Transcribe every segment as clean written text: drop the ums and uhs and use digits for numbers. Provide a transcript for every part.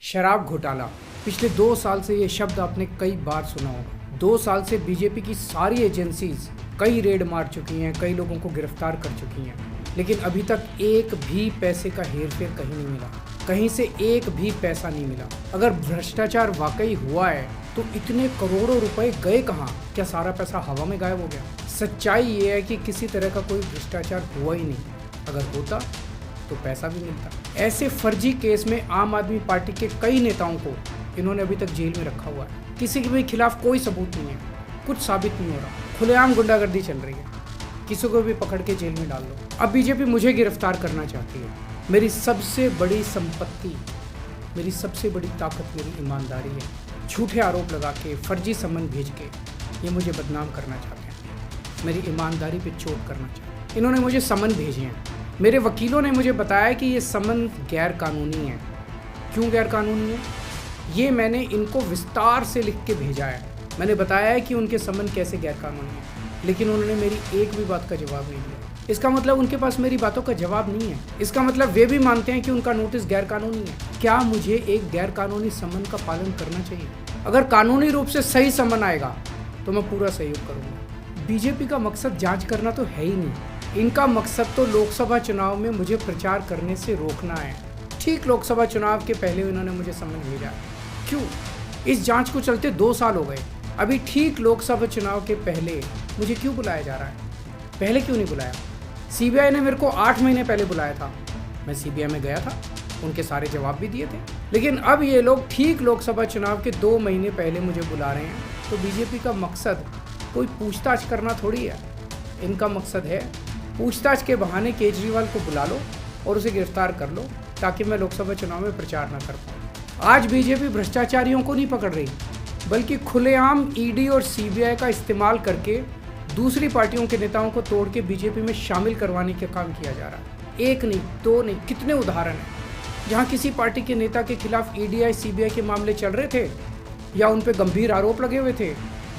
शराब घोटाला। पिछले 2 साल से ये शब्द आपने कई बार सुना होगा। 2 साल से बीजेपी की सारी एजेंसीज कई रेड मार चुकी हैं, कई लोगों को गिरफ्तार कर चुकी हैं, लेकिन अभी तक एक भी पैसे का हेरफेर कहीं नहीं मिला, कहीं से एक भी पैसा नहीं मिला। अगर भ्रष्टाचार वाकई हुआ है तो इतने करोड़ों रुपए गए कहाँ? क्या सारा पैसा हवा में गायब हो गया? सच्चाई ये है कि किसी तरह का कोई भ्रष्टाचार हुआ ही नहीं। अगर होता तो पैसा भी मिलता। ऐसे फर्जी केस में आम आदमी पार्टी के कई नेताओं को इन्होंने अभी तक जेल में रखा हुआ है। किसी के भी खिलाफ कोई सबूत नहीं है, कुछ साबित नहीं हो रहा, खुलेआम गुंडागर्दी चल रही है। किसी को भी पकड़ के जेल में डाल दो। अब बीजेपी मुझे गिरफ्तार करना चाहती है। मेरी सबसे बड़ी संपत्ति, मेरी सबसे बड़ी ताकत मेरी ईमानदारी है। झूठे आरोप लगा के, फर्जी सम्मन भेज के ये मुझे बदनाम करना चाहते हैं, मेरी ईमानदारी पे चोट करना चाहते हैं। इन्होंने मुझे सम्मन भेजे हैं। मेरे वकीलों ने मुझे बताया कि ये सम्मन गैर कानूनी है। क्यों गैर कानूनी है? ये मैंने इनको विस्तार से लिख के भेजा है। मैंने बताया है कि उनके सम्मन कैसे गैर कानूनी है, लेकिन उन्होंने मेरी एक भी बात का जवाब नहीं दिया। इसका मतलब उनके पास मेरी बातों का जवाब नहीं है। इसका मतलब वे भी मानते हैं कि उनका नोटिस गैर कानूनी है। क्या मुझे एक गैर कानूनी सम्मन का पालन करना चाहिए? अगर कानूनी रूप से सही सम्मन आएगा तो मैं पूरा सहयोग करूँगा। बीजेपी का मकसद जाँच करना तो है ही नहीं। इनका मकसद तो लोकसभा चुनाव में मुझे प्रचार करने से रोकना है। ठीक लोकसभा चुनाव के पहले इन्होंने मुझे सम्मन भेजा। क्यों? इस जांच को चलते 2 साल हो गए। अभी ठीक लोकसभा चुनाव के पहले मुझे क्यों बुलाया जा रहा है? पहले क्यों नहीं बुलाया? सीबीआई ने मेरे को 8 महीने पहले बुलाया था। मैं सीबीआई में गया था, उनके सारे जवाब भी दिए थे। लेकिन अब ये लोग ठीक लोकसभा चुनाव के 2 महीने पहले मुझे बुला रहे हैं। तो बीजेपी का मकसद कोई पूछताछ करना थोड़ी है। इनका मकसद है पूछताछ के बहाने केजरीवाल को बुला लो और उसे गिरफ्तार कर लो, ताकि मैं लोकसभा चुनाव में प्रचार न कर पाऊँ। आज बीजेपी भ्रष्टाचारियों को नहीं पकड़ रही, बल्कि खुलेआम ईडी और सीबीआई का इस्तेमाल करके दूसरी पार्टियों के नेताओं को तोड़ के बीजेपी में शामिल करवाने का काम किया जा रहा है। एक नहीं, 2 नहीं, कितने उदाहरण हैं जहाँ किसी पार्टी के नेता के खिलाफ ईडी सीबीआई के मामले चल रहे थे या उन पर गंभीर आरोप लगे हुए थे।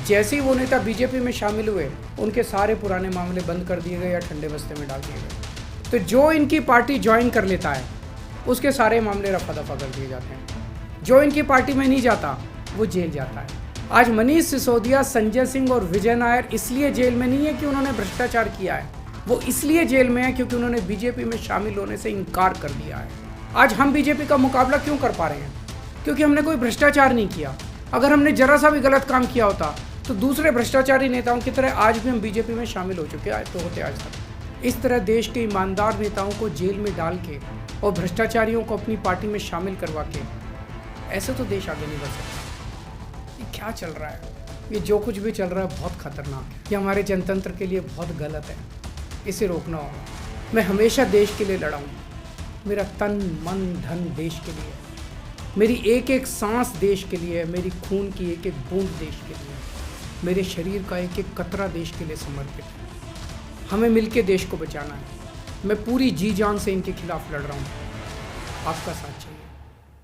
जैसे ही वो नेता बीजेपी में शामिल हुए, उनके सारे पुराने मामले बंद कर दिए गए या ठंडे बस्ते में डाल दिए गए। तो जो इनकी पार्टी ज्वाइन कर लेता है, उसके सारे मामले रफा दफा कर दिए जाते हैं। जो इनकी पार्टी में नहीं जाता, वो जेल जाता है। आज मनीष सिसोदिया, संजय सिंह और विजय नायर इसलिए जेल में नहीं है कि उन्होंने भ्रष्टाचार किया है। वो इसलिए जेल में है क्योंकि उन्होंने बीजेपी में शामिल होने से इनकार कर दिया है। आज हम बीजेपी का मुकाबला क्यों कर पा रहे हैं? क्योंकि हमने कोई भ्रष्टाचार नहीं किया। अगर हमने जरा सा भी गलत काम किया होता तो दूसरे भ्रष्टाचारी नेताओं की तरह आज भी हम बीजेपी में शामिल हो चुके हैं, तो होते आज तक। इस तरह देश के ईमानदार नेताओं को जेल में डाल के और भ्रष्टाचारियों को अपनी पार्टी में शामिल करवा के ऐसे तो देश आगे नहीं बढ़ सकता। ये क्या चल रहा है? ये जो कुछ भी चल रहा है बहुत खतरनाक है। ये हमारे जनतंत्र के लिए बहुत गलत है। इसे रोकना होगा। मैं हमेशा देश के लिए लड़ा हूँ। मेरा तन मन धन देश के लिए, मेरी एक एक सांस देश के लिए, मेरी खून की एक एक बूंद देश के लिए, मेरे शरीर का एक एक कतरा देश के लिए समर्पित है। हमें मिलके देश को बचाना है। मैं पूरी जी जान से इनके खिलाफ लड़ रहा हूँ। आपका साथ चाहिए।